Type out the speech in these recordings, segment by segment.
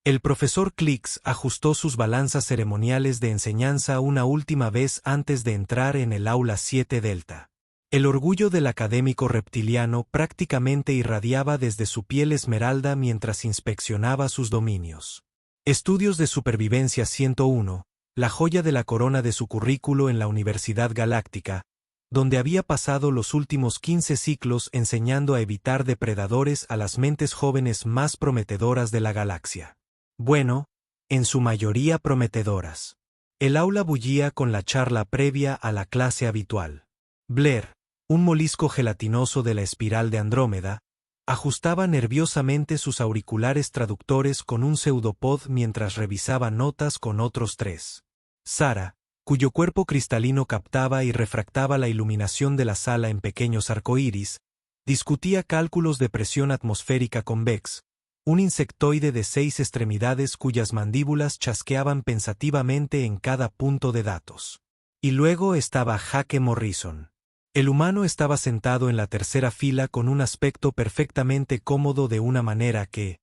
El profesor Klix ajustó sus balanzas ceremoniales de enseñanza una última vez antes de entrar en el aula 7 Delta. El orgullo del académico reptiliano prácticamente irradiaba desde su piel esmeralda mientras inspeccionaba sus dominios. Estudios de Supervivencia 101, la joya de la corona de su currículo en la Universidad Galáctica, donde había pasado los últimos 15 ciclos enseñando a evitar depredadores a las mentes jóvenes más prometedoras de la galaxia. Bueno, en su mayoría prometedoras. El aula bullía con la charla previa a la clase habitual. Blair, un molisco gelatinoso de la espiral de Andrómeda, ajustaba nerviosamente sus auriculares traductores con un pseudopod mientras revisaba notas con otros 3. Sara, cuyo cuerpo cristalino captaba y refractaba la iluminación de la sala en pequeños arcoíris, discutía cálculos de presión atmosférica con Vex, un insectoide de 6 extremidades cuyas mandíbulas chasqueaban pensativamente en cada punto de datos. Y luego estaba Jake Morrison. El humano estaba sentado en la tercera fila con un aspecto perfectamente cómodo de una manera que,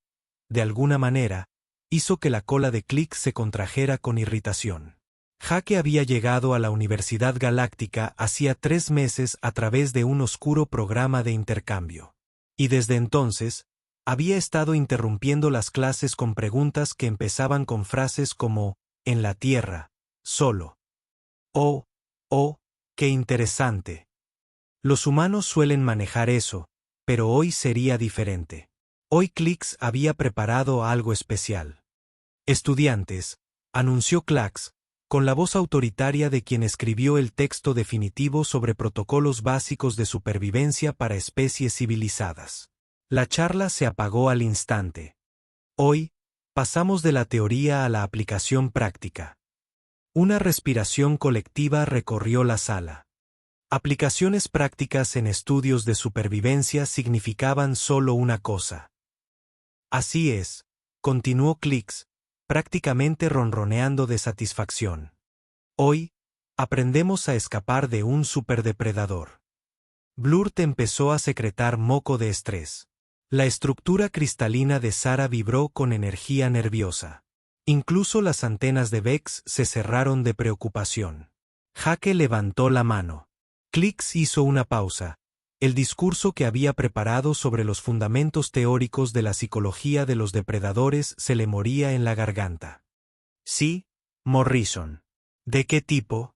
de alguna manera, hizo que la cola de Click se contrajera con irritación. Jake había llegado a la Universidad Galáctica hacía 3 meses a través de un oscuro programa de intercambio. Y desde entonces, había estado interrumpiendo las clases con preguntas que empezaban con frases como, en la Tierra, solo. Oh, qué interesante. Los humanos suelen manejar eso, pero hoy sería diferente. Hoy Klix había preparado algo especial. Estudiantes, anunció Klax, con la voz autoritaria de quien escribió el texto definitivo sobre protocolos básicos de supervivencia para especies civilizadas. La charla se apagó al instante. Hoy, pasamos de la teoría a la aplicación práctica. Una respiración colectiva recorrió la sala. Aplicaciones prácticas en estudios de supervivencia significaban solo una cosa. Así es, continuó Klix, prácticamente ronroneando de satisfacción. Hoy, aprendemos a escapar de un superdepredador. Blurt empezó a secretar moco de estrés. La estructura cristalina de Sara vibró con energía nerviosa. Incluso las antenas de Vex se cerraron de preocupación. Jake levantó la mano. Klix hizo una pausa. El discurso que había preparado sobre los fundamentos teóricos de la psicología de los depredadores se le moría en la garganta. Sí, Morrison. ¿De qué tipo?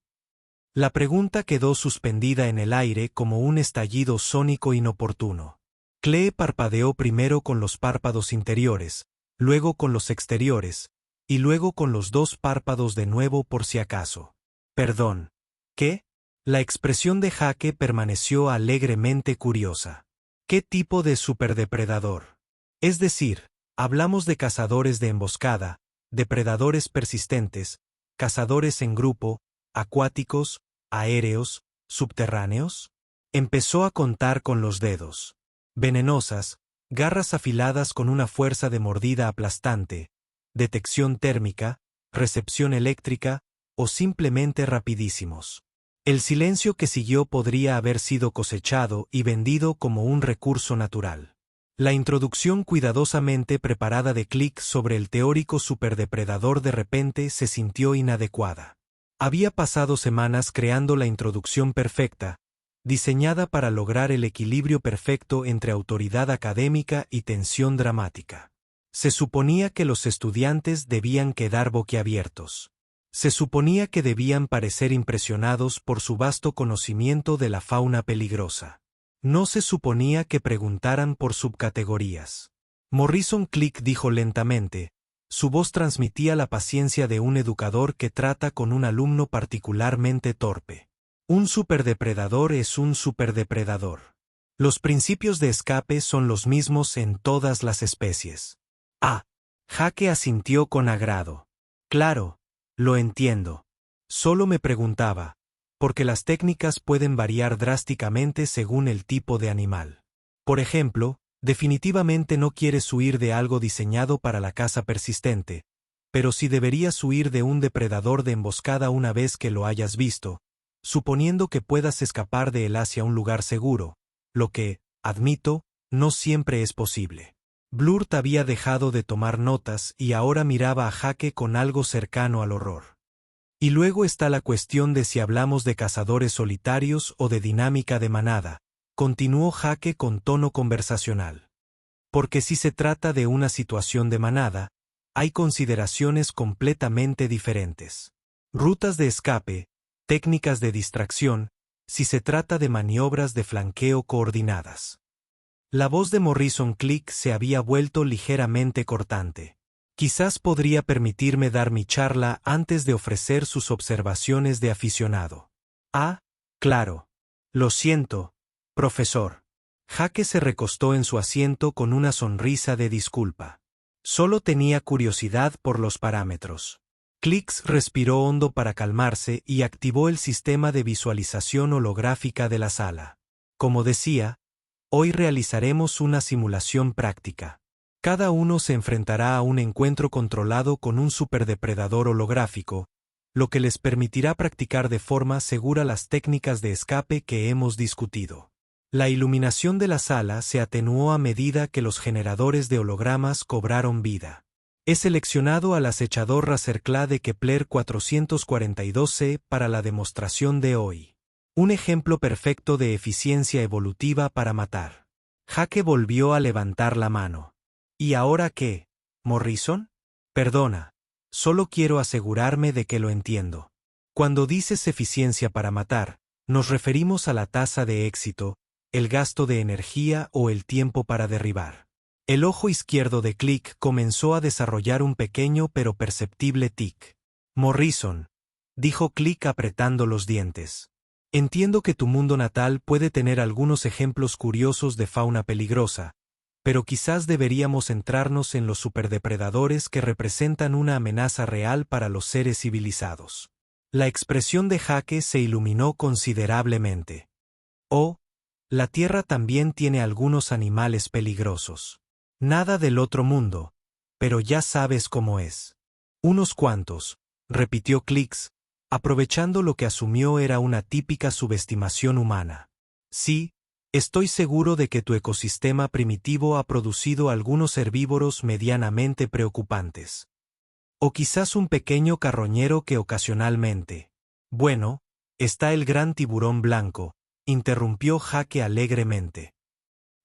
La pregunta quedó suspendida en el aire como un estallido sónico inoportuno. Clee parpadeó primero con los párpados interiores, luego con los exteriores, y luego con los 2 párpados de nuevo por si acaso. Perdón. ¿Qué? La expresión de Jake permaneció alegremente curiosa. ¿Qué tipo de superdepredador? Es decir, hablamos de cazadores de emboscada, depredadores persistentes, cazadores en grupo, acuáticos, aéreos, subterráneos. Empezó a contar con los dedos. Venenosas, garras afiladas con una fuerza de mordida aplastante, detección térmica, recepción eléctrica, o simplemente rapidísimos. El silencio que siguió podría haber sido cosechado y vendido como un recurso natural. La introducción cuidadosamente preparada de Click sobre el teórico superdepredador de repente se sintió inadecuada. Había pasado semanas creando la introducción perfecta, diseñada para lograr el equilibrio perfecto entre autoridad académica y tensión dramática. Se suponía que los estudiantes debían quedar boquiabiertos. Se suponía que debían parecer impresionados por su vasto conocimiento de la fauna peligrosa. No se suponía que preguntaran por subcategorías. Morrison Click dijo lentamente. Su voz transmitía la paciencia de un educador que trata con un alumno particularmente torpe. Un superdepredador es un superdepredador. Los principios de escape son los mismos en todas las especies. Jake asintió con agrado. Claro, lo entiendo. Solo me preguntaba, porque las técnicas pueden variar drásticamente según el tipo de animal. Por ejemplo, definitivamente no quieres huir de algo diseñado para la caza persistente, pero sí deberías huir de un depredador de emboscada una vez que lo hayas visto, suponiendo que puedas escapar de él hacia un lugar seguro, lo que, admito, no siempre es posible. Blurt había dejado de tomar notas y ahora miraba a Jake con algo cercano al horror. Y luego está la cuestión de si hablamos de cazadores solitarios o de dinámica de manada, continuó Jake con tono conversacional. Porque si se trata de una situación de manada, hay consideraciones completamente diferentes. Rutas de escape, técnicas de distracción, si se trata de maniobras de flanqueo coordinadas. La voz de Morrison Click se había vuelto ligeramente cortante. Quizás podría permitirme dar mi charla antes de ofrecer sus observaciones de aficionado. Ah, claro. Lo siento, profesor. Jake se recostó en su asiento con una sonrisa de disculpa. Solo tenía curiosidad por los parámetros. Clicks respiró hondo para calmarse y activó el sistema de visualización holográfica de la sala. Como decía, hoy realizaremos una simulación práctica. Cada uno se enfrentará a un encuentro controlado con un superdepredador holográfico, lo que les permitirá practicar de forma segura las técnicas de escape que hemos discutido. La iluminación de la sala se atenuó a medida que los generadores de hologramas cobraron vida. He seleccionado al acechador Razerclad de Kepler 442c para la demostración de hoy. Un ejemplo perfecto de eficiencia evolutiva para matar. Jake volvió a levantar la mano. ¿Y ahora qué, Morrison? Perdona, solo quiero asegurarme de que lo entiendo. Cuando dices eficiencia para matar, nos referimos a la tasa de éxito, el gasto de energía o el tiempo para derribar. El ojo izquierdo de Click comenzó a desarrollar un pequeño pero perceptible tic. Morrison, dijo Click apretando los dientes. Entiendo que tu mundo natal puede tener algunos ejemplos curiosos de fauna peligrosa, pero quizás deberíamos centrarnos en los superdepredadores que representan una amenaza real para los seres civilizados. La expresión de Jake se iluminó considerablemente. Oh, la Tierra también tiene algunos animales peligrosos. Nada del otro mundo, pero ya sabes cómo es. Unos cuantos, repitió Clicks, aprovechando lo que asumió era una típica subestimación humana. Sí, estoy seguro de que tu ecosistema primitivo ha producido algunos herbívoros medianamente preocupantes. O quizás un pequeño carroñero que ocasionalmente. Bueno, está el gran tiburón blanco, interrumpió Jake alegremente.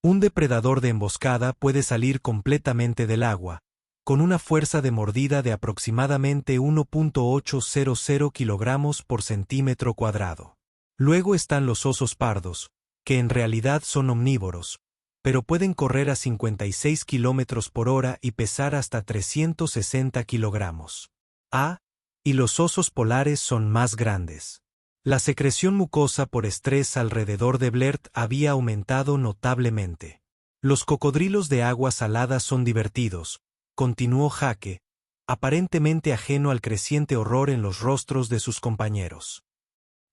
Un depredador de emboscada puede salir completamente del agua, con una fuerza de mordida de aproximadamente 1.800 kilogramos por centímetro cuadrado. Luego están los osos pardos, que en realidad son omnívoros, pero pueden correr a 56 kilómetros por hora y pesar hasta 360 kilogramos. Ah, y los osos polares son más grandes. La secreción mucosa por estrés alrededor de Blurt había aumentado notablemente. Los cocodrilos de agua salada son divertidos, continuó Jake, aparentemente ajeno al creciente horror en los rostros de sus compañeros.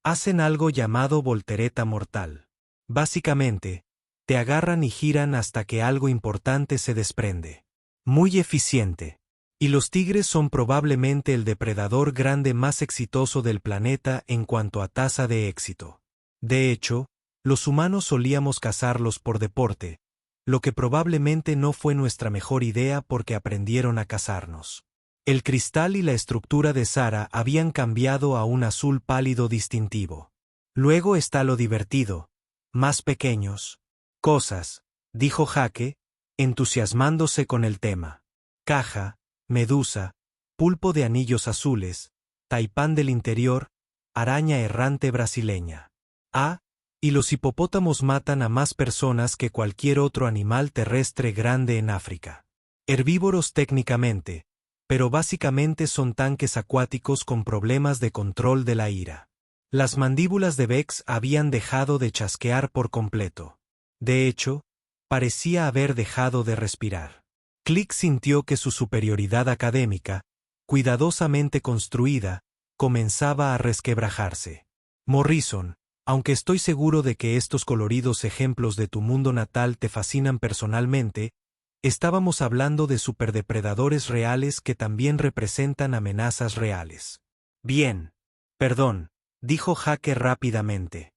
Hacen algo llamado voltereta mortal. Básicamente, te agarran y giran hasta que algo importante se desprende. Muy eficiente. Y los tigres son probablemente el depredador grande más exitoso del planeta en cuanto a tasa de éxito. De hecho, los humanos solíamos cazarlos por deporte, lo que probablemente no fue nuestra mejor idea porque aprendieron a cazarnos. El cristal y la estructura de Sara habían cambiado a un azul pálido distintivo. Luego está lo divertido, más pequeños. Cosas, dijo Jake, entusiasmándose con el tema. Caja, medusa, pulpo de anillos azules, taipán del interior, araña errante brasileña. Ah, y los hipopótamos matan a más personas que cualquier otro animal terrestre grande en África. Herbívoros técnicamente, pero básicamente son tanques acuáticos con problemas de control de la ira. Las mandíbulas de Bex habían dejado de chasquear por completo. De hecho, parecía haber dejado de respirar. Click sintió que su superioridad académica, cuidadosamente construida, comenzaba a resquebrajarse. Morrison, aunque estoy seguro de que estos coloridos ejemplos de tu mundo natal te fascinan personalmente, estábamos hablando de superdepredadores reales que también representan amenazas reales. Bien. Perdón, dijo Jake rápidamente.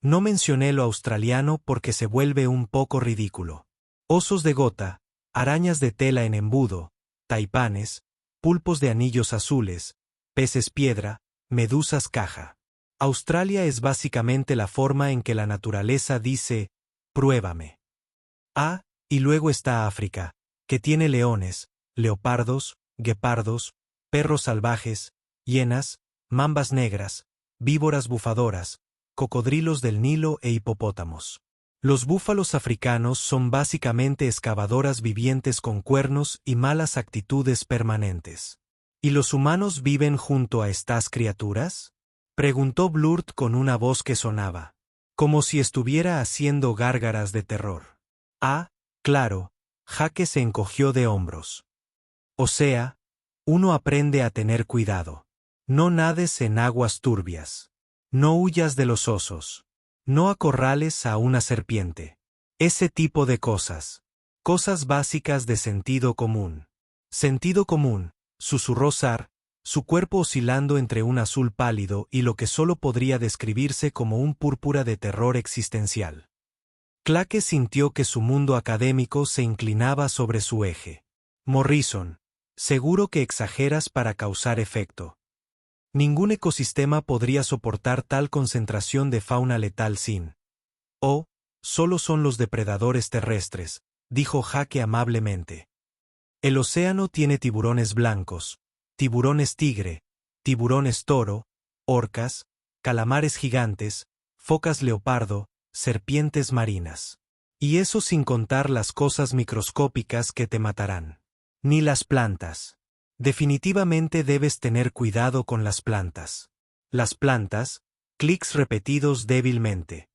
No mencioné lo australiano porque se vuelve un poco ridículo. Osos de gota, arañas de tela en embudo, taipanes, pulpos de anillos azules, peces piedra, medusas caja. Australia es básicamente la forma en que la naturaleza dice, pruébame. Y luego está África, que tiene leones, leopardos, guepardos, perros salvajes, hienas, mambas negras, víboras bufadoras, cocodrilos del Nilo e hipopótamos. Los búfalos africanos son básicamente excavadoras vivientes con cuernos y malas actitudes permanentes. ¿Y los humanos viven junto a estas criaturas? Preguntó Blurt con una voz que sonaba, como si estuviera haciendo gárgaras de terror. Claro, Jake se encogió de hombros. O sea, uno aprende a tener cuidado. No nades en aguas turbias. No huyas de los osos. No acorrales a una serpiente. Ese tipo de cosas. Cosas básicas de sentido común. Sentido común, susurró Sar, su cuerpo oscilando entre un azul pálido y lo que solo podría describirse como un púrpura de terror existencial. Claque sintió que su mundo académico se inclinaba sobre su eje. Morrison, seguro que exageras para causar efecto. Ningún ecosistema podría soportar tal concentración de fauna letal sin. Solo son los depredadores terrestres, dijo Jake amablemente. El océano tiene tiburones blancos, tiburones tigre, tiburones toro, orcas, calamares gigantes, focas leopardo, serpientes marinas. Y eso sin contar las cosas microscópicas que te matarán. Ni las plantas. Definitivamente debes tener cuidado con las plantas. Las plantas, clics repetidos débilmente.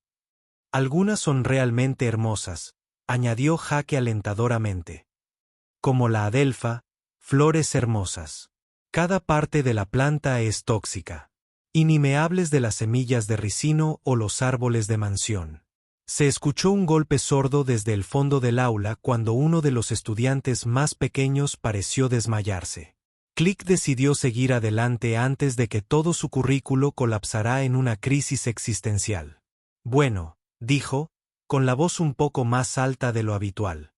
Algunas son realmente hermosas, añadió Jake alentadoramente. Como la adelfa, flores hermosas. Cada parte de la planta es tóxica. Y ni me hables de las semillas de ricino o los árboles de mansión. Se escuchó un golpe sordo desde el fondo del aula cuando uno de los estudiantes más pequeños pareció desmayarse. Click decidió seguir adelante antes de que todo su currículo colapsara en una crisis existencial. Bueno, dijo, con la voz un poco más alta de lo habitual.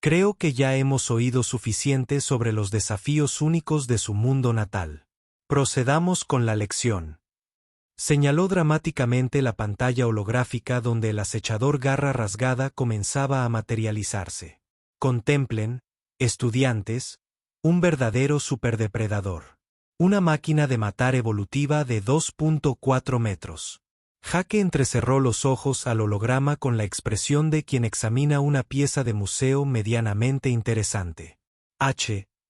Creo que ya hemos oído suficiente sobre los desafíos únicos de su mundo natal. Procedamos con la lección. Señaló dramáticamente la pantalla holográfica donde el acechador garra rasgada comenzaba a materializarse. Contemplen, estudiantes, un verdadero superdepredador. Una máquina de matar evolutiva de 2.4 metros. Jake entrecerró los ojos al holograma con la expresión de quien examina una pieza de museo medianamente interesante.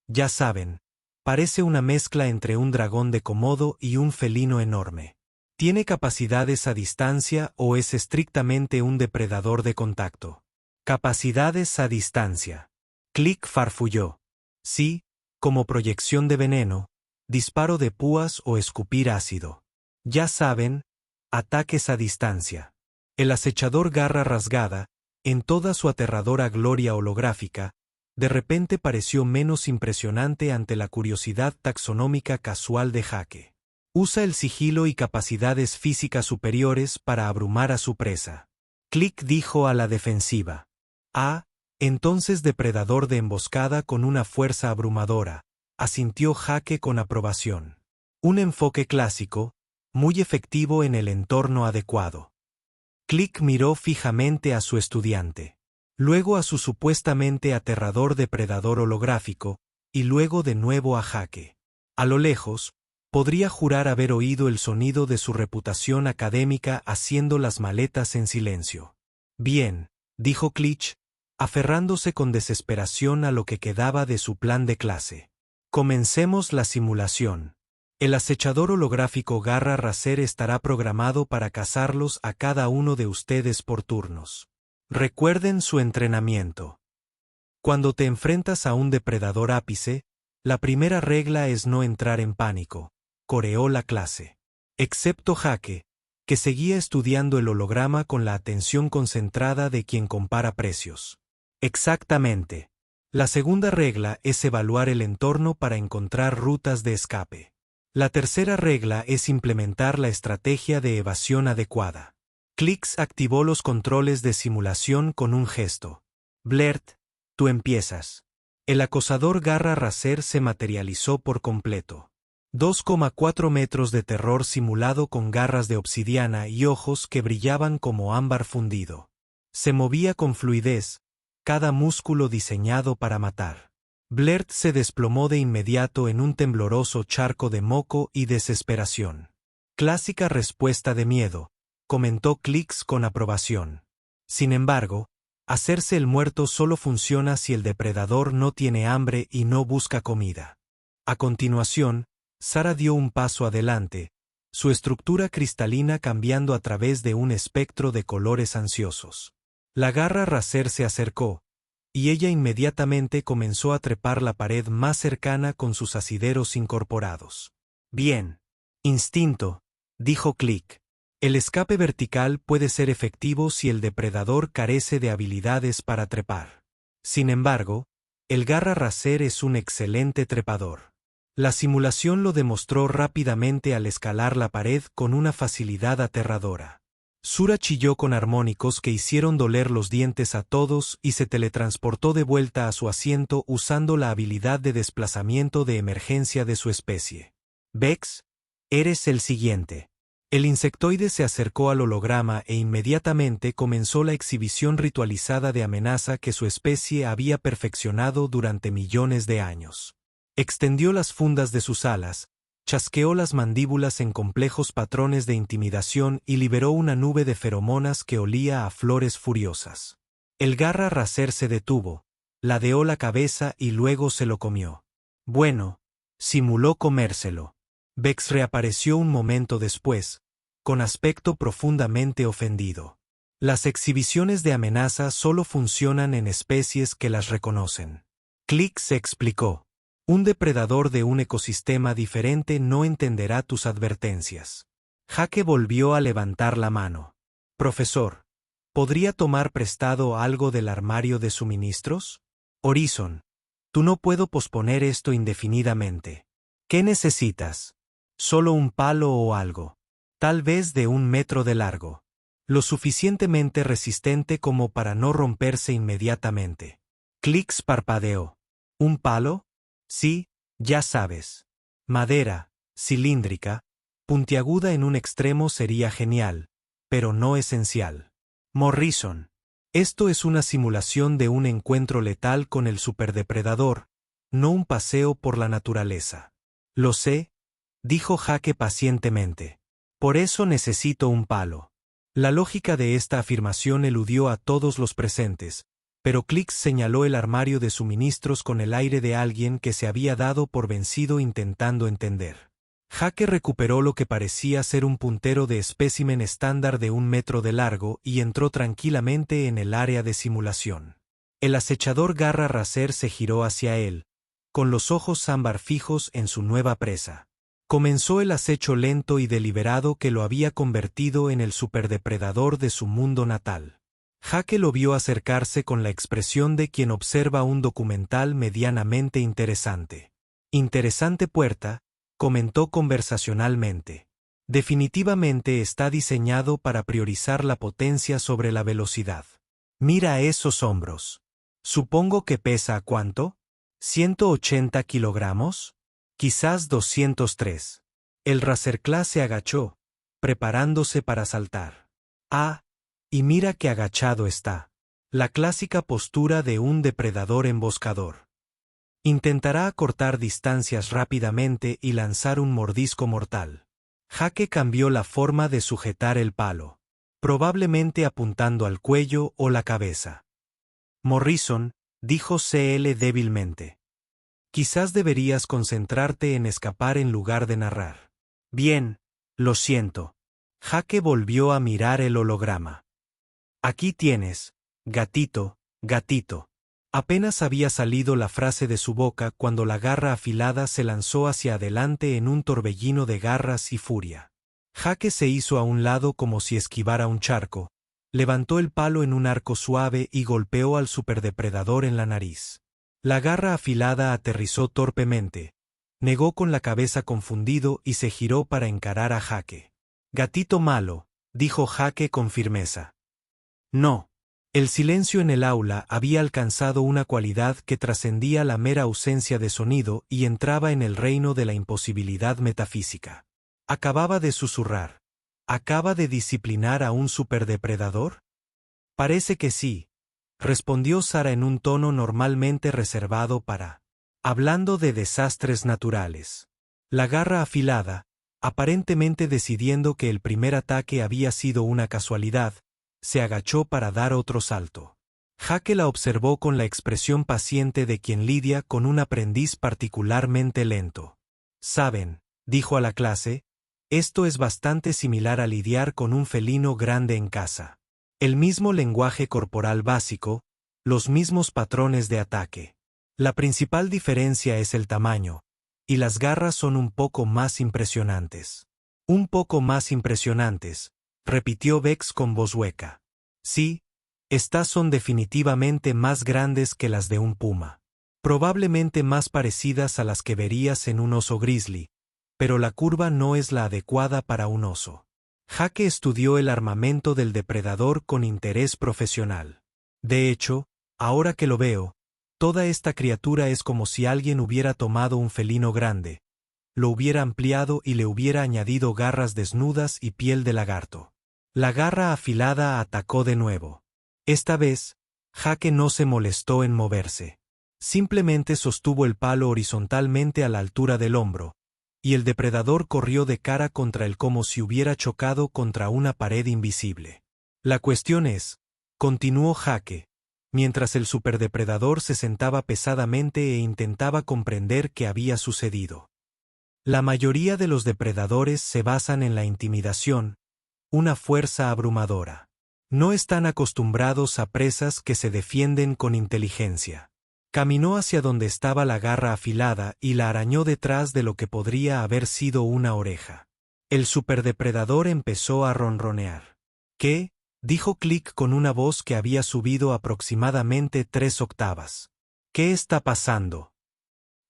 Ya saben, parece una mezcla entre un dragón de Komodo y un felino enorme. ¿Tiene capacidades a distancia o es estrictamente un depredador de contacto? Capacidades a distancia. Click farfulló. Sí, como proyección de veneno, disparo de púas o escupir ácido. Ya saben, ataques a distancia. El acechador garra rasgada, en toda su aterradora gloria holográfica, de repente pareció menos impresionante ante la curiosidad taxonómica casual de Jake. Usa el sigilo y capacidades físicas superiores para abrumar a su presa. Click dijo a la defensiva. Entonces depredador de emboscada con una fuerza abrumadora, asintió Jake con aprobación. Un enfoque clásico, muy efectivo en el entorno adecuado. Click miró fijamente a su estudiante, luego a su supuestamente aterrador depredador holográfico, y luego de nuevo a Jake. A lo lejos, podría jurar haber oído el sonido de su reputación académica haciendo las maletas en silencio. Bien, dijo Click, aferrándose con desesperación a lo que quedaba de su plan de clase. Comencemos la simulación. El acechador holográfico Garra Racer estará programado para cazarlos a cada uno de ustedes por turnos. Recuerden su entrenamiento. Cuando te enfrentas a un depredador ápice, la primera regla es no entrar en pánico, coreó la clase. Excepto Jake, que seguía estudiando el holograma con la atención concentrada de quien compara precios. Exactamente. La segunda regla es evaluar el entorno para encontrar rutas de escape. La tercera regla es implementar la estrategia de evasión adecuada. Clicks activó los controles de simulación con un gesto. Blurt, Tú empiezas. El acosador Garra Racer se materializó por completo. 2,4 metros de terror simulado con garras de obsidiana y ojos que brillaban como ámbar fundido. Se movía con fluidez, cada músculo diseñado para matar. Blair se desplomó de inmediato en un tembloroso charco de moco y desesperación. Clásica respuesta de miedo, comentó Clicks con aprobación. Sin embargo, hacerse el muerto solo funciona si el depredador no tiene hambre y no busca comida. A continuación, Sara dio un paso adelante, su estructura cristalina cambiando a través de un espectro de colores ansiosos. La Garra Racer se acercó, y ella inmediatamente comenzó a trepar la pared más cercana con sus asideros incorporados. Bien. Instinto, dijo Click. El escape vertical puede ser efectivo si el depredador carece de habilidades para trepar. Sin embargo, el Garra Racer es un excelente trepador. La simulación lo demostró rápidamente al escalar la pared con una facilidad aterradora. Sura chilló con armónicos que hicieron doler los dientes a todos y se teletransportó de vuelta a su asiento usando la habilidad de desplazamiento de emergencia de su especie. Vex, eres el siguiente. El insectoide se acercó al holograma e inmediatamente comenzó la exhibición ritualizada de amenaza que su especie había perfeccionado durante millones de años. Extendió las fundas de sus alas, chasqueó las mandíbulas en complejos patrones de intimidación y liberó una nube de feromonas que olía a flores furiosas. El Garra Racer se detuvo, ladeó la cabeza y luego se lo comió. Bueno, simuló comérselo. Vex reapareció un momento después, con aspecto profundamente ofendido. Las exhibiciones de amenaza solo funcionan en especies que las reconocen. Click se explicó. Un depredador de un ecosistema diferente no entenderá tus advertencias. Jake volvió a levantar la mano. Profesor, ¿podría tomar prestado algo del armario de suministros? Horizon, tú no puedo posponer esto indefinidamente. ¿Qué necesitas? Solo un palo o algo. Tal vez de 1 metro de largo. Lo suficientemente resistente como para no romperse inmediatamente. Clicks parpadeó. ¿Un palo? Sí, ya sabes. Madera, cilíndrica, puntiaguda en un extremo sería genial, pero no esencial. Morrison. Esto es una simulación de un encuentro letal con el superdepredador, no un paseo por la naturaleza. Lo sé, dijo Jake pacientemente. Por eso necesito un palo. La lógica de esta afirmación eludió a todos los presentes, pero Clicks señaló el armario de suministros con el aire de alguien que se había dado por vencido intentando entender. Jake recuperó lo que parecía ser un puntero de espécimen estándar de 1 metro de largo y entró tranquilamente en el área de simulación. El acechador Garra Racer se giró hacia él, con los ojos ámbar fijos en su nueva presa. Comenzó el acecho lento y deliberado que lo había convertido en el superdepredador de su mundo natal. Jake lo vio acercarse con la expresión de quien observa un documental medianamente interesante. Interesante puerta, comentó conversacionalmente. Definitivamente está diseñado para priorizar la potencia sobre la velocidad. Mira esos hombros. Supongo que pesa ¿cuánto? ¿180 kilogramos? Quizás 203. El Racerclass se agachó, preparándose para saltar. Ah, y mira qué agachado está. La clásica postura de un depredador emboscador. Intentará acortar distancias rápidamente y lanzar un mordisco mortal. Jake cambió la forma de sujetar el palo, probablemente apuntando al cuello o la cabeza. Morrison, dijo CL débilmente. Quizás deberías concentrarte en escapar en lugar de narrar. Bien, lo siento. Jake volvió a mirar el holograma. Aquí tienes, gatito, gatito. Apenas había salido la frase de su boca cuando la garra afilada se lanzó hacia adelante en un torbellino de garras y furia. Jake se hizo a un lado como si esquivara un charco, levantó el palo en un arco suave y golpeó al superdepredador en la nariz. La garra afilada aterrizó torpemente, negó con la cabeza confundido y se giró para encarar a Jake. Gatito malo, dijo Jake con firmeza. No. El silencio en el aula había alcanzado una cualidad que trascendía la mera ausencia de sonido y entraba en el reino de la imposibilidad metafísica. Acababa de susurrar. ¿Acaba de disciplinar a un superdepredador? Parece que sí, respondió Sara en un tono normalmente reservado para hablando de desastres naturales. La garra afilada, aparentemente decidiendo que el primer ataque había sido una casualidad, se agachó para dar otro salto. Jake la observó con la expresión paciente de quien lidia con un aprendiz particularmente lento. «Saben», dijo a la clase, «esto es bastante similar a lidiar con un felino grande en casa. El mismo lenguaje corporal básico, los mismos patrones de ataque. La principal diferencia es el tamaño, y las garras son un poco más impresionantes». «Un poco más impresionantes», repitió Bex con voz hueca. «Sí, estas son definitivamente más grandes que las de un puma. Probablemente más parecidas a las que verías en un oso grizzly, pero la curva no es la adecuada para un oso». Jake estudió el armamento del depredador con interés profesional. De hecho, ahora que lo veo, toda esta criatura es como si alguien hubiera tomado un felino grande, lo hubiera ampliado y le hubiera añadido garras desnudas y piel de lagarto. La garra afilada atacó de nuevo. Esta vez, Jake no se molestó en moverse. Simplemente sostuvo el palo horizontalmente a la altura del hombro, y el depredador corrió de cara contra él como si hubiera chocado contra una pared invisible. La cuestión es, continuó Jake, mientras el superdepredador se sentaba pesadamente e intentaba comprender qué había sucedido. La mayoría de los depredadores se basan en la intimidación, una fuerza abrumadora. No están acostumbrados a presas que se defienden con inteligencia. Caminó hacia donde estaba la garra afilada y la arañó detrás de lo que podría haber sido una oreja. El superdepredador empezó a ronronear. «¿Qué?», dijo Click con una voz que había subido aproximadamente 3 octavas. «¿Qué está pasando?».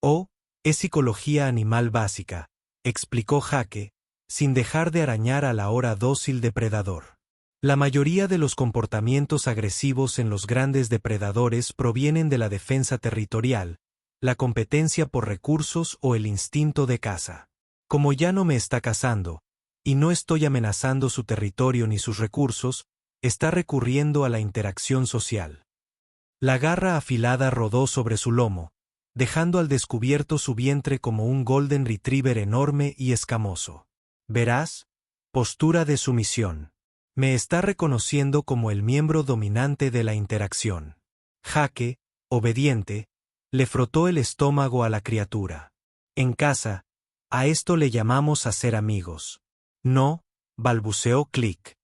«Oh, es psicología animal básica», explicó Jake, sin dejar de arañar al ahora dócil depredador. La mayoría de los comportamientos agresivos en los grandes depredadores provienen de la defensa territorial, la competencia por recursos o el instinto de caza. Como ya no me está cazando, y no estoy amenazando su territorio ni sus recursos, está recurriendo a la interacción social. La garra afilada rodó sobre su lomo, dejando al descubierto su vientre como un golden retriever enorme y escamoso. «Verás, postura de sumisión. Me está reconociendo como el miembro dominante de la interacción». Jake, obediente, le frotó el estómago a la criatura. «En casa, a esto le llamamos hacer amigos». «No», balbuceó Click.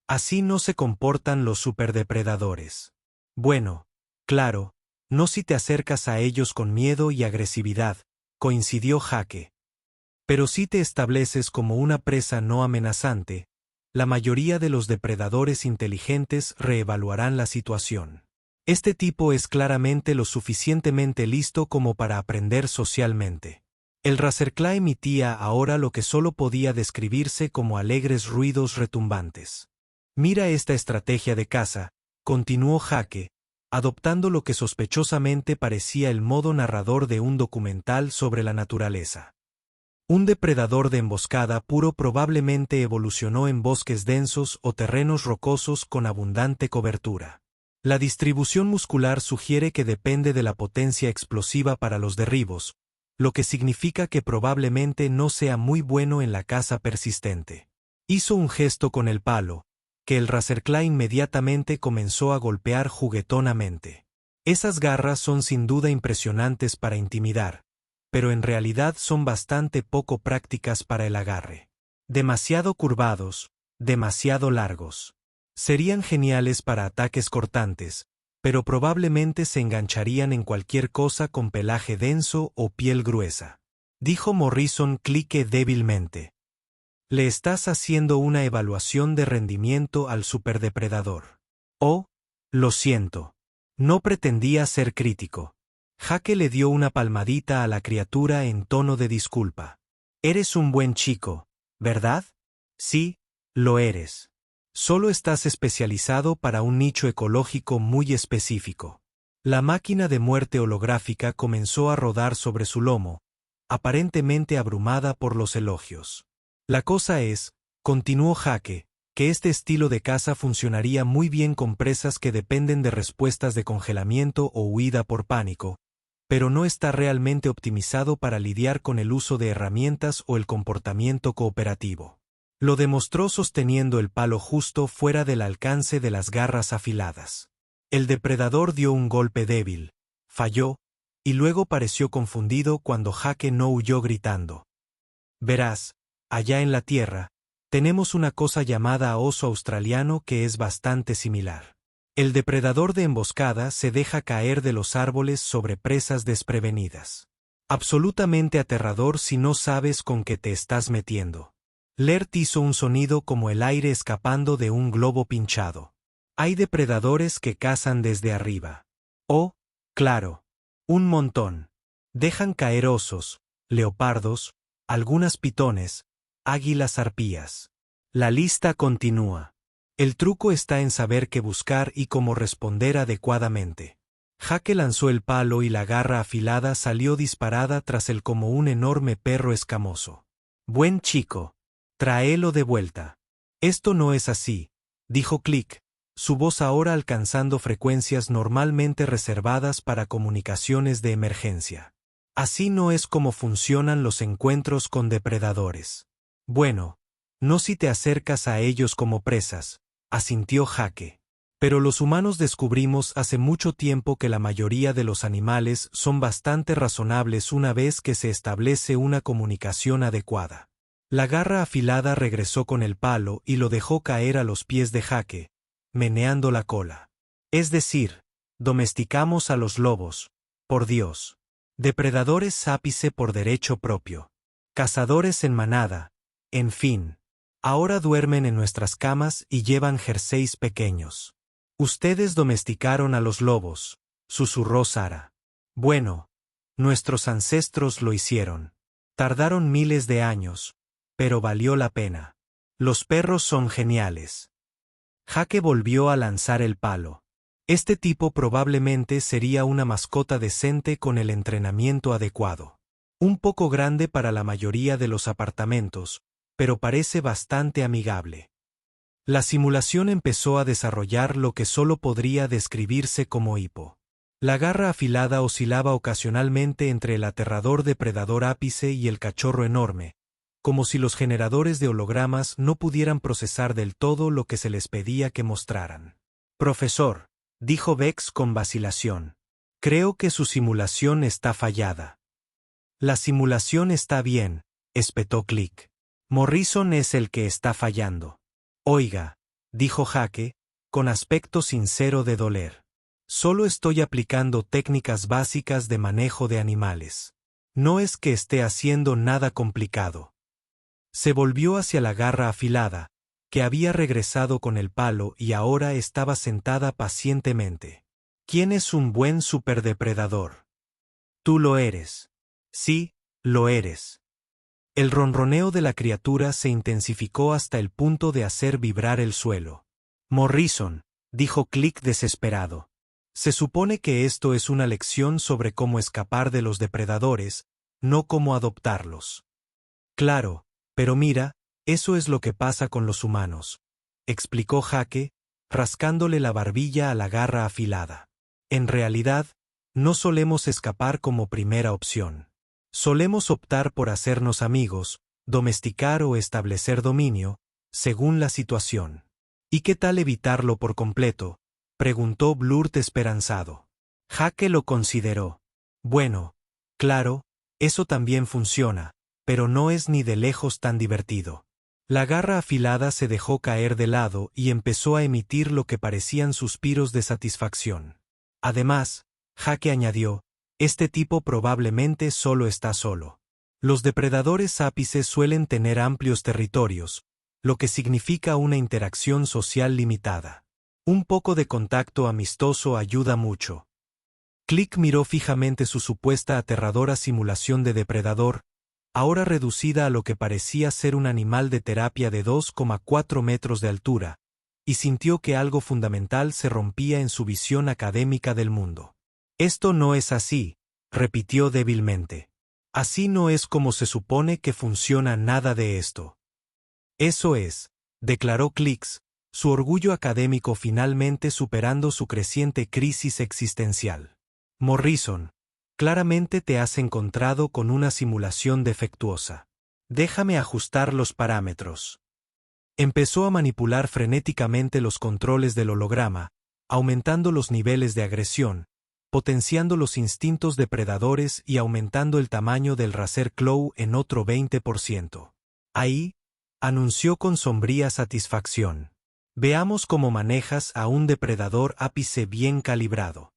«Así no se comportan los superdepredadores». «Bueno, claro, no si te acercas a ellos con miedo y agresividad», coincidió Jake. «Pero si te estableces como una presa no amenazante, la mayoría de los depredadores inteligentes reevaluarán la situación. Este tipo es claramente lo suficientemente listo como para aprender socialmente». El Razerclaw emitía ahora lo que solo podía describirse como alegres ruidos retumbantes. «Mira esta estrategia de caza», continuó Jake, adoptando lo que sospechosamente parecía el modo narrador de un documental sobre la naturaleza. Un depredador de emboscada puro probablemente evolucionó en bosques densos o terrenos rocosos con abundante cobertura. La distribución muscular sugiere que depende de la potencia explosiva para los derribos, lo que significa que probablemente no sea muy bueno en la caza persistente. Hizo un gesto con el palo, que el Razerclaw inmediatamente comenzó a golpear juguetonamente. Esas garras son sin duda impresionantes para intimidar, pero en realidad son bastante poco prácticas para el agarre. Demasiado curvados, demasiado largos. Serían geniales para ataques cortantes, pero probablemente se engancharían en cualquier cosa con pelaje denso o piel gruesa. Dijo Morrison Clique débilmente. «Le estás haciendo una evaluación de rendimiento al superdepredador». «Oh, lo siento. No pretendía ser crítico». Jake le dio una palmadita a la criatura en tono de disculpa. «Eres un buen chico, ¿verdad?». «Sí, lo eres». Solo estás especializado para un nicho ecológico muy específico. La máquina de muerte holográfica comenzó a rodar sobre su lomo, aparentemente abrumada por los elogios. La cosa es, continuó Jake, que este estilo de caza funcionaría muy bien con presas que dependen de respuestas de congelamiento o huida por pánico, pero no está realmente optimizado para lidiar con el uso de herramientas o el comportamiento cooperativo. Lo demostró sosteniendo el palo justo fuera del alcance de las garras afiladas. El depredador dio un golpe débil, falló, y luego pareció confundido cuando Jake no huyó gritando. Verás, allá en la tierra, tenemos una cosa llamada oso australiano que es bastante similar. El depredador de emboscada se deja caer de los árboles sobre presas desprevenidas. Absolutamente aterrador si no sabes con qué te estás metiendo. Lert hizo un sonido como el aire escapando de un globo pinchado. Hay depredadores que cazan desde arriba. Oh, claro. Un montón. Dejan caer osos, leopardos, algunas pitones, águilas arpías. La lista continúa. El truco está en saber qué buscar y cómo responder adecuadamente. Jake lanzó el palo y la garra afilada salió disparada tras él como un enorme perro escamoso. Buen chico. Tráelo de vuelta. Esto no es así, dijo Click, su voz ahora alcanzando frecuencias normalmente reservadas para comunicaciones de emergencia. Así no es como funcionan los encuentros con depredadores. Bueno, no si te acercas a ellos como presas, asintió Jake. Pero los humanos descubrimos hace mucho tiempo que la mayoría de los animales son bastante razonables una vez que se establece una comunicación adecuada. La garra afilada regresó con el palo y lo dejó caer a los pies de Jake, meneando la cola. Es decir, domesticamos a los lobos, por Dios. Depredadores ápice por derecho propio. Cazadores en manada, en fin. Ahora duermen en nuestras camas y llevan jerseys pequeños. Ustedes domesticaron a los lobos, susurró Sara. Bueno, nuestros ancestros lo hicieron. Tardaron miles de años, pero valió la pena. Los perros son geniales. Jake volvió a lanzar el palo. Este tipo probablemente sería una mascota decente con el entrenamiento adecuado. Un poco grande para la mayoría de los apartamentos, pero parece bastante amigable. La simulación empezó a desarrollar lo que solo podría describirse como hipo. La garra afilada oscilaba ocasionalmente entre el aterrador depredador ápice y el cachorro enorme, como si los generadores de hologramas no pudieran procesar del todo lo que se les pedía que mostraran. Profesor, dijo Vex con vacilación, creo que su simulación está fallada. La simulación está bien, espetó Click. Morrison es el que está fallando. Oiga, dijo Jake, con aspecto sincero de doler. Solo estoy aplicando técnicas básicas de manejo de animales. No es que esté haciendo nada complicado. Se volvió hacia la garra afilada, que había regresado con el palo y ahora estaba sentada pacientemente. ¿Quién es un buen superdepredador? Tú lo eres. Sí, lo eres. El ronroneo de la criatura se intensificó hasta el punto de hacer vibrar el suelo. Morrison, dijo Click desesperado. Se supone que esto es una lección sobre cómo escapar de los depredadores, no cómo adoptarlos. Claro, pero mira, eso es lo que pasa con los humanos, explicó Jake, rascándole la barbilla a la garra afilada. En realidad, no solemos escapar como primera opción. Solemos optar por hacernos amigos, domesticar o establecer dominio, según la situación. ¿Y qué tal evitarlo por completo?, preguntó Blurt esperanzado. Jake lo consideró. Bueno, claro, eso también funciona, pero no es ni de lejos tan divertido. La garra afilada se dejó caer de lado y empezó a emitir lo que parecían suspiros de satisfacción. Además, Jake añadió, este tipo probablemente solo está solo. Los depredadores ápices suelen tener amplios territorios, lo que significa una interacción social limitada. Un poco de contacto amistoso ayuda mucho. Click miró fijamente su supuesta aterradora simulación de depredador, ahora reducida a lo que parecía ser un animal de terapia de 2,4 metros de altura, y sintió que algo fundamental se rompía en su visión académica del mundo. Esto no es así, repitió débilmente. Así no es como se supone que funciona nada de esto. Eso es, declaró Clicks, su orgullo académico finalmente superando su creciente crisis existencial. Morrison, claramente te has encontrado con una simulación defectuosa. Déjame ajustar los parámetros. Empezó a manipular frenéticamente los controles del holograma, aumentando los niveles de agresión, potenciando los instintos depredadores y aumentando el tamaño del Razer Claw en otro 20%. Ahí, anunció con sombría satisfacción. Veamos cómo manejas a un depredador ápice bien calibrado.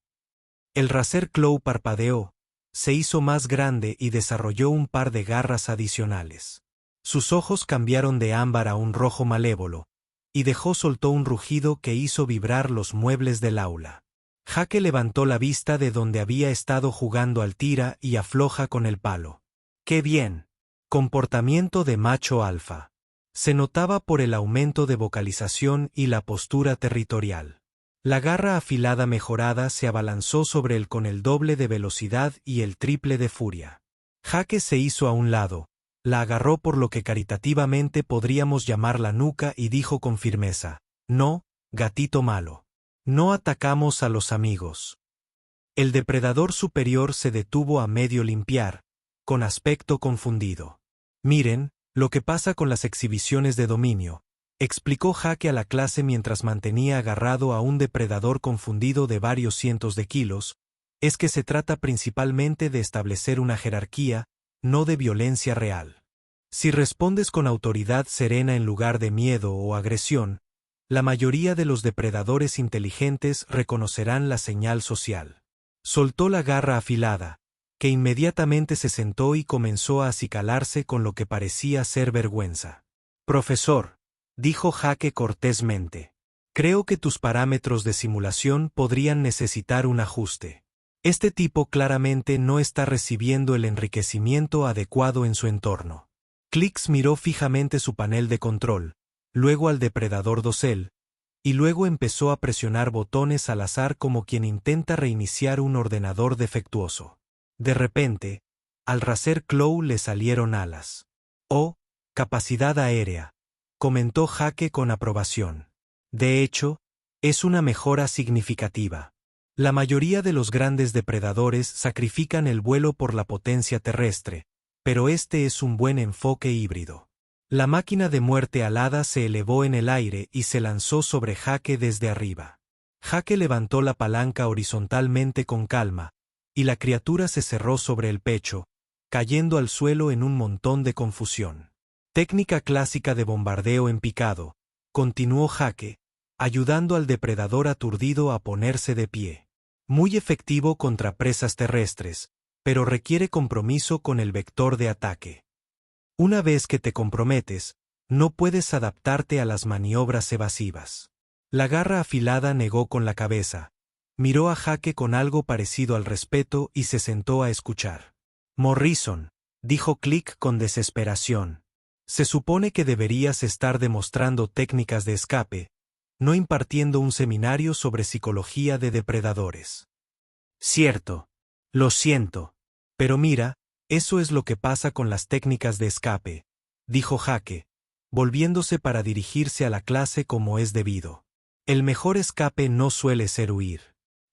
El Razer Claw parpadeó, se hizo más grande y desarrolló un par de garras adicionales. Sus ojos cambiaron de ámbar a un rojo malévolo, y soltó un rugido que hizo vibrar los muebles del aula. Jake levantó la vista de donde había estado jugando al tira y afloja con el palo. ¡Qué bien! Comportamiento de macho alfa. Se notaba por el aumento de vocalización y la postura territorial. La garra afilada mejorada se abalanzó sobre él con el doble de velocidad y el triple de furia. Jake se hizo a un lado, la agarró por lo que caritativamente podríamos llamar la nuca y dijo con firmeza: «No, gatito malo. No atacamos a los amigos». El depredador superior se detuvo a medio limpiar, con aspecto confundido. «Miren, lo que pasa con las exhibiciones de dominio», explicó Jake a la clase mientras mantenía agarrado a un depredador confundido de varios cientos de kilos, «es que se trata principalmente de establecer una jerarquía, no de violencia real. Si respondes con autoridad serena en lugar de miedo o agresión, la mayoría de los depredadores inteligentes reconocerán la señal social». Soltó la garra afilada, que inmediatamente se sentó y comenzó a acicalarse con lo que parecía ser vergüenza. «Profesor», dijo Jake cortésmente, «creo que tus parámetros de simulación podrían necesitar un ajuste. Este tipo claramente no está recibiendo el enriquecimiento adecuado en su entorno». Clicks miró fijamente su panel de control, luego al depredador dosel, y luego empezó a presionar botones al azar como quien intenta reiniciar un ordenador defectuoso. De repente, al Razer Claw le salieron alas. «Oh, capacidad aérea», comentó Jake con aprobación. «De hecho, es una mejora significativa. La mayoría de los grandes depredadores sacrifican el vuelo por la potencia terrestre, pero este es un buen enfoque híbrido». La máquina de muerte alada se elevó en el aire y se lanzó sobre Jake desde arriba. Jake levantó la palanca horizontalmente con calma, y la criatura se cerró sobre el pecho, cayendo al suelo en un montón de confusión. «Técnica clásica de bombardeo en picado», continuó Jake, ayudando al depredador aturdido a ponerse de pie. «Muy efectivo contra presas terrestres, pero requiere compromiso con el vector de ataque. Una vez que te comprometes, no puedes adaptarte a las maniobras evasivas». La garra afilada negó con la cabeza, miró a Jake con algo parecido al respeto y se sentó a escuchar. «Morrison», dijo Click con desesperación, «se supone que deberías estar demostrando técnicas de escape, no impartiendo un seminario sobre psicología de depredadores». «Cierto. Lo siento. Pero mira, eso es lo que pasa con las técnicas de escape», dijo Jake, volviéndose para dirigirse a la clase como es debido. «El mejor escape no suele ser huir».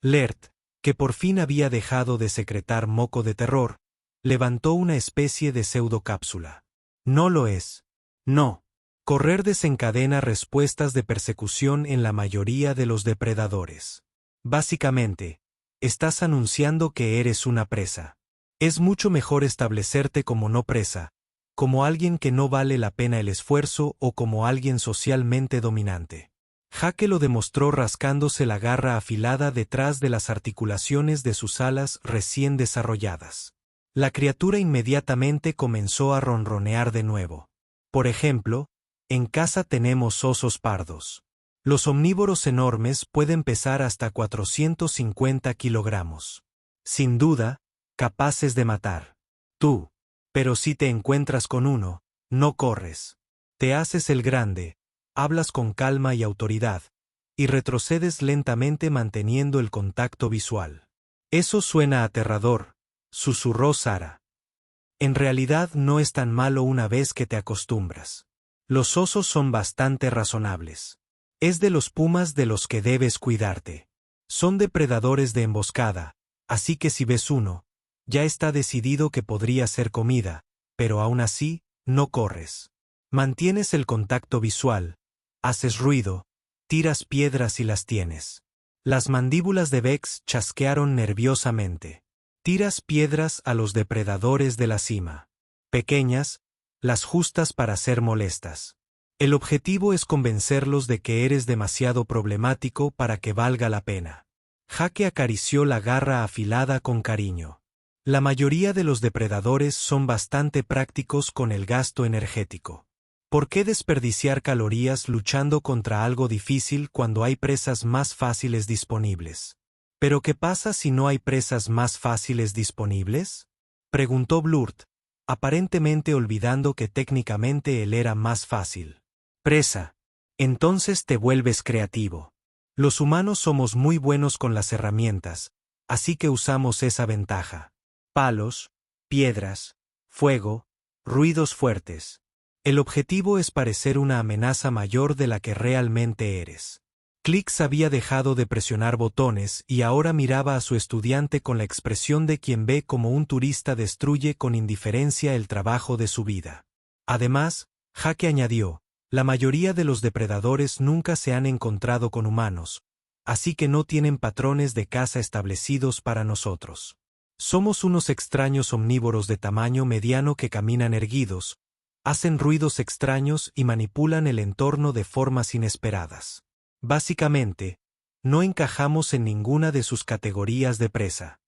Lert, que por fin había dejado de secretar moco de terror, levantó una especie de pseudocápsula. «No lo es. No. Correr desencadena respuestas de persecución en la mayoría de los depredadores. Básicamente, estás anunciando que eres una presa. Es mucho mejor establecerte como no presa, como alguien que no vale la pena el esfuerzo o como alguien socialmente dominante». Jake lo demostró rascándose la garra afilada detrás de las articulaciones de sus alas recién desarrolladas. La criatura inmediatamente comenzó a ronronear de nuevo. «Por ejemplo, en casa tenemos osos pardos. Los omnívoros enormes pueden pesar hasta 450 kilogramos. Sin duda, capaces de matar. Tú. Pero si te encuentras con uno, no corres. Te haces el grande, hablas con calma y autoridad, y retrocedes lentamente manteniendo el contacto visual. Eso suena aterrador, susurró Sara. En realidad no es tan malo una vez que te acostumbras. Los osos son bastante razonables. Es de los pumas de los que debes cuidarte. Son depredadores de emboscada, así que si ves uno, ya está decidido que podría ser comida, pero aún así, no corres. Mantienes el contacto visual, haces ruido, tiras piedras y las tienes. Las mandíbulas de Vex chasquearon nerviosamente. Tiras piedras a los depredadores de la cima. Pequeñas, las justas para ser molestas. El objetivo es convencerlos de que eres demasiado problemático para que valga la pena. Jake acarició la garra afilada con cariño. La mayoría de los depredadores son bastante prácticos con el gasto energético. ¿Por qué desperdiciar calorías luchando contra algo difícil cuando hay presas más fáciles disponibles? ¿Pero qué pasa si no hay presas más fáciles disponibles?, preguntó Blurt, aparentemente olvidando que técnicamente él era más fácil. Presa. Entonces te vuelves creativo. Los humanos somos muy buenos con las herramientas, así que usamos esa ventaja. Palos, piedras, fuego, ruidos fuertes. El objetivo es parecer una amenaza mayor de la que realmente eres. Clix había dejado de presionar botones y ahora miraba a su estudiante con la expresión de quien ve como un turista destruye con indiferencia el trabajo de su vida. Además, Jake añadió, la mayoría de los depredadores nunca se han encontrado con humanos, así que no tienen patrones de caza establecidos para nosotros. Somos unos extraños omnívoros de tamaño mediano que caminan erguidos, hacen ruidos extraños y manipulan el entorno de formas inesperadas. Básicamente, no encajamos en ninguna de sus categorías de presa.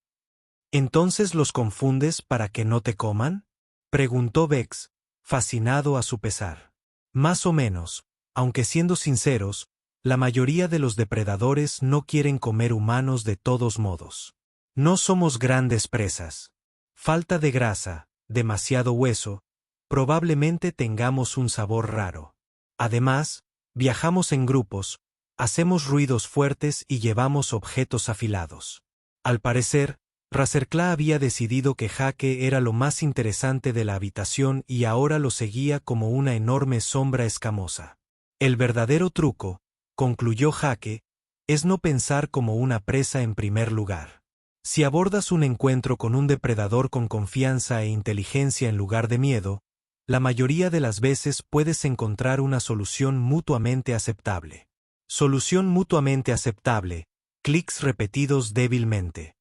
¿Entonces los confundes para que no te coman?, preguntó Vex, fascinado a su pesar. Más o menos, aunque siendo sinceros, la mayoría de los depredadores no quieren comer humanos de todos modos. No somos grandes presas. Falta de grasa, demasiado hueso, probablemente tengamos un sabor raro. Además, viajamos en grupos, hacemos ruidos fuertes y llevamos objetos afilados. Al parecer, Razercla había decidido que Jake era lo más interesante de la habitación y ahora lo seguía como una enorme sombra escamosa. El verdadero truco, concluyó Jake, es no pensar como una presa en primer lugar. Si abordas un encuentro con un depredador con confianza e inteligencia en lugar de miedo, la mayoría de las veces puedes encontrar una solución mutuamente aceptable. Solución mutuamente aceptable, clics repetidos débilmente.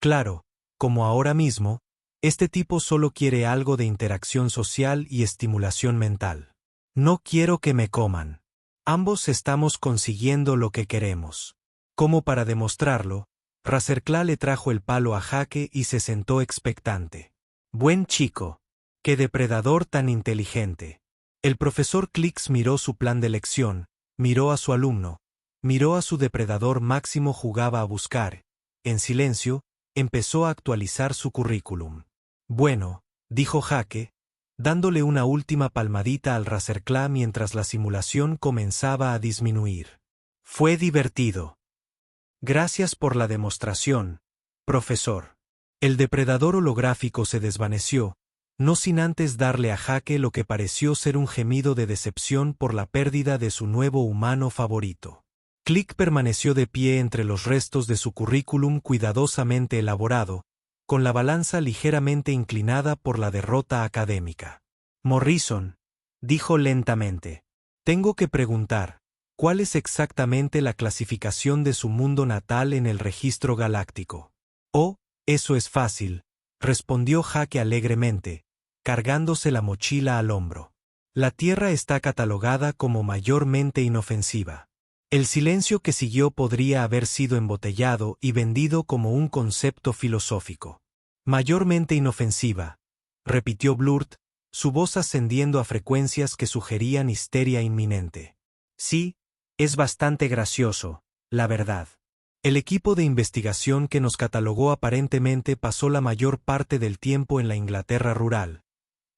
Claro, como ahora mismo, este tipo solo quiere algo de interacción social y estimulación mental. No quiero que me coman. Ambos estamos consiguiendo lo que queremos. Como para demostrarlo, Razercla le trajo el palo a Jake y se sentó expectante. Buen chico. ¡Qué depredador tan inteligente! El profesor Clix miró su plan de lección, miró a su alumno, miró a su depredador máximo jugaba a buscar. En silencio, empezó a actualizar su currículum. Bueno, dijo Jake, dándole una última palmadita al Razercla mientras la simulación comenzaba a disminuir. Fue divertido. Gracias por la demostración, profesor. El depredador holográfico se desvaneció, no sin antes darle a Jake lo que pareció ser un gemido de decepción por la pérdida de su nuevo humano favorito. Click permaneció de pie entre los restos de su currículum cuidadosamente elaborado, con la balanza ligeramente inclinada por la derrota académica. Morrison, dijo lentamente, tengo que preguntar, ¿cuál es exactamente la clasificación de su mundo natal en el registro galáctico? Oh, eso es fácil, respondió Jake alegremente, cargándose la mochila al hombro. La Tierra está catalogada como mayormente inofensiva. El silencio que siguió podría haber sido embotellado y vendido como un concepto filosófico. Mayormente inofensiva, repitió Blurt, su voz ascendiendo a frecuencias que sugerían histeria inminente. Sí, es bastante gracioso, la verdad. El equipo de investigación que nos catalogó aparentemente pasó la mayor parte del tiempo en la Inglaterra rural,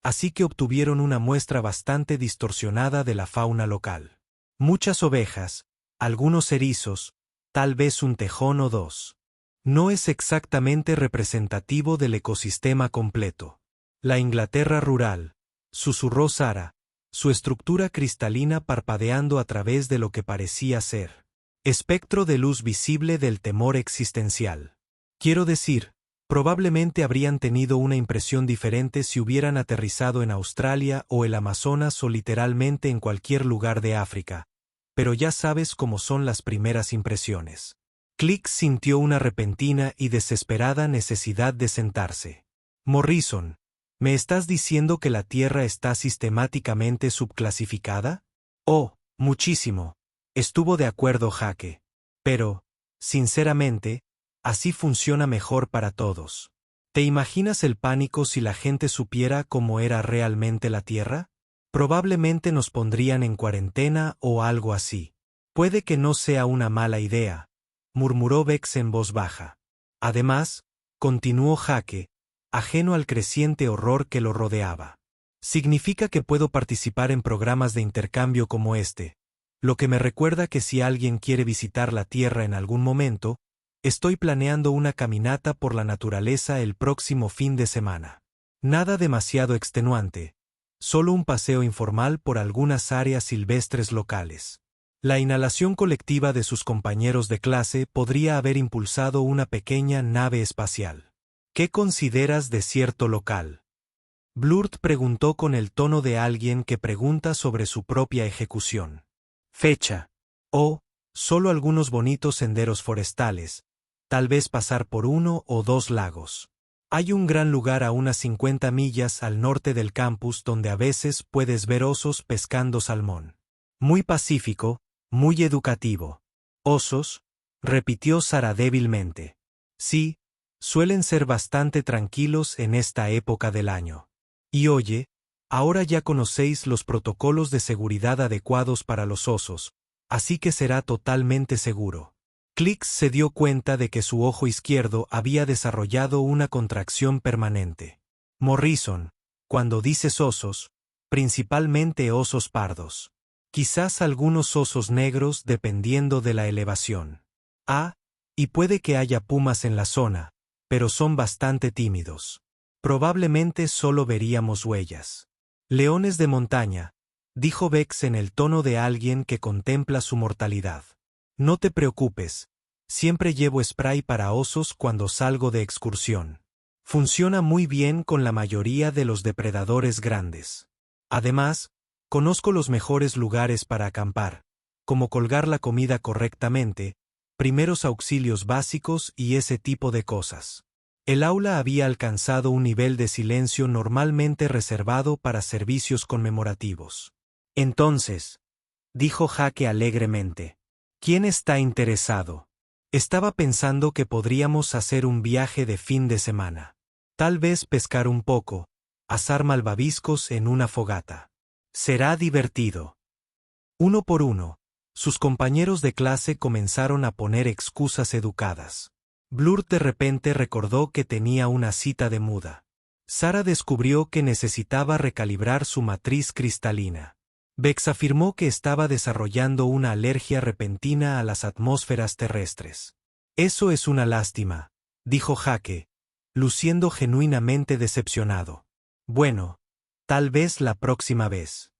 así que obtuvieron una muestra bastante distorsionada de la fauna local. Muchas ovejas, algunos erizos, tal vez un tejón o dos. No es exactamente representativo del ecosistema completo. La Inglaterra rural, susurró Sara, su estructura cristalina parpadeando a través de lo que parecía ser espectro de luz visible del temor existencial. Quiero decir, probablemente habrían tenido una impresión diferente si hubieran aterrizado en Australia o el Amazonas o literalmente en cualquier lugar de África, pero ya sabes cómo son las primeras impresiones. Click sintió una repentina y desesperada necesidad de sentarse. Morrison, ¿me estás diciendo que la Tierra está sistemáticamente subclasificada? Oh, muchísimo. Estuvo de acuerdo Jake. Pero, sinceramente, así funciona mejor para todos. ¿Te imaginas el pánico si la gente supiera cómo era realmente la Tierra? Probablemente nos pondrían en cuarentena o algo así. Puede que no sea una mala idea, murmuró Bex en voz baja. Además, continuó Jake, ajeno al creciente horror que lo rodeaba. Significa que puedo participar en programas de intercambio como este, lo que me recuerda que si alguien quiere visitar la Tierra en algún momento, estoy planeando una caminata por la naturaleza el próximo fin de semana. Nada demasiado extenuante, solo un paseo informal por algunas áreas silvestres locales. La inhalación colectiva de sus compañeros de clase podría haber impulsado una pequeña nave espacial. ¿Qué consideras desierto local? Blurt preguntó con el tono de alguien que pregunta sobre su propia ejecución. Fecha. Solo algunos bonitos senderos forestales, tal vez pasar por uno o dos lagos. Hay un gran lugar a unas 50 millas al norte del campus donde a veces puedes ver osos pescando salmón. Muy pacífico, muy educativo. ¿Osos? Repitió Sara débilmente. Sí, suelen ser bastante tranquilos en esta época del año. Y oye, ahora ya conocéis los protocolos de seguridad adecuados para los osos, así que será totalmente seguro. Clicks se dio cuenta de que su ojo izquierdo había desarrollado una contracción permanente. Morrison, cuando dices osos, principalmente osos pardos. Quizás algunos osos negros dependiendo de la elevación. Y puede que haya pumas en la zona, pero son bastante tímidos. Probablemente solo veríamos huellas. Leones de montaña, dijo Bex en el tono de alguien que contempla su mortalidad. No te preocupes, siempre llevo spray para osos cuando salgo de excursión. Funciona muy bien con la mayoría de los depredadores grandes. Además, conozco los mejores lugares para acampar, como colgar la comida correctamente, primeros auxilios básicos y ese tipo de cosas. El aula había alcanzado un nivel de silencio normalmente reservado para servicios conmemorativos. Entonces, dijo Jake alegremente, ¿quién está interesado? Estaba pensando que podríamos hacer un viaje de fin de semana. Tal vez pescar un poco, asar malvaviscos en una fogata. Será divertido. Uno por uno, sus compañeros de clase comenzaron a poner excusas educadas. Blurt de repente recordó que tenía una cita de muda. Sara descubrió que necesitaba recalibrar su matriz cristalina. Bex afirmó que estaba desarrollando una alergia repentina a las atmósferas terrestres. Eso es una lástima, dijo Jake, luciendo genuinamente decepcionado. Bueno, tal vez la próxima vez.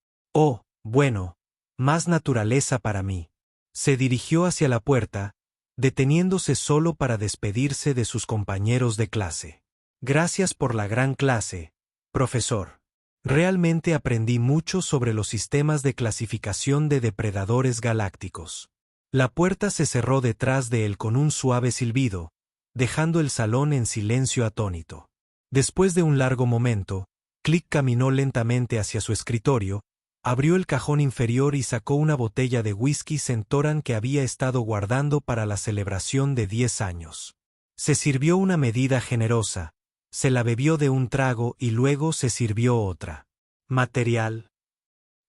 Bueno, más naturaleza para mí. Se dirigió hacia la puerta, deteniéndose solo para despedirse de sus compañeros de clase. Gracias por la gran clase, profesor. Realmente aprendí mucho sobre los sistemas de clasificación de depredadores galácticos. La puerta se cerró detrás de él con un suave silbido, dejando el salón en silencio atónito. Después de un largo momento, Click caminó lentamente hacia su escritorio, abrió el cajón inferior y sacó una botella de whisky Centauran que había estado guardando para la celebración de 10 años. Se sirvió una medida generosa, se la bebió de un trago y luego se sirvió otra. Material.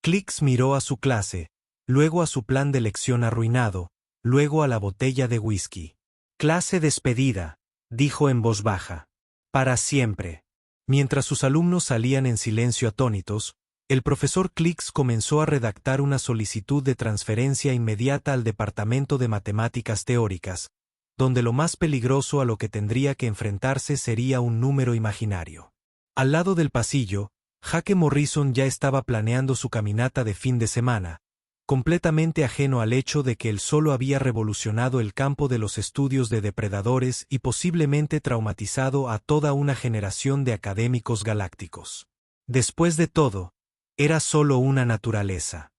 Clicks miró a su clase, luego a su plan de lección arruinado, luego a la botella de whisky. Clase despedida, dijo en voz baja. Para siempre. Mientras sus alumnos salían en silencio atónitos, El profesor Clicks comenzó a redactar una solicitud de transferencia inmediata al Departamento de Matemáticas Teóricas, donde lo más peligroso a lo que tendría que enfrentarse sería un número imaginario. Al lado del pasillo, Jake Morrison ya estaba planeando su caminata de fin de semana, completamente ajeno al hecho de que él solo había revolucionado el campo de los estudios de depredadores y posiblemente traumatizado a toda una generación de académicos galácticos. Después de todo, era solo una naturaleza.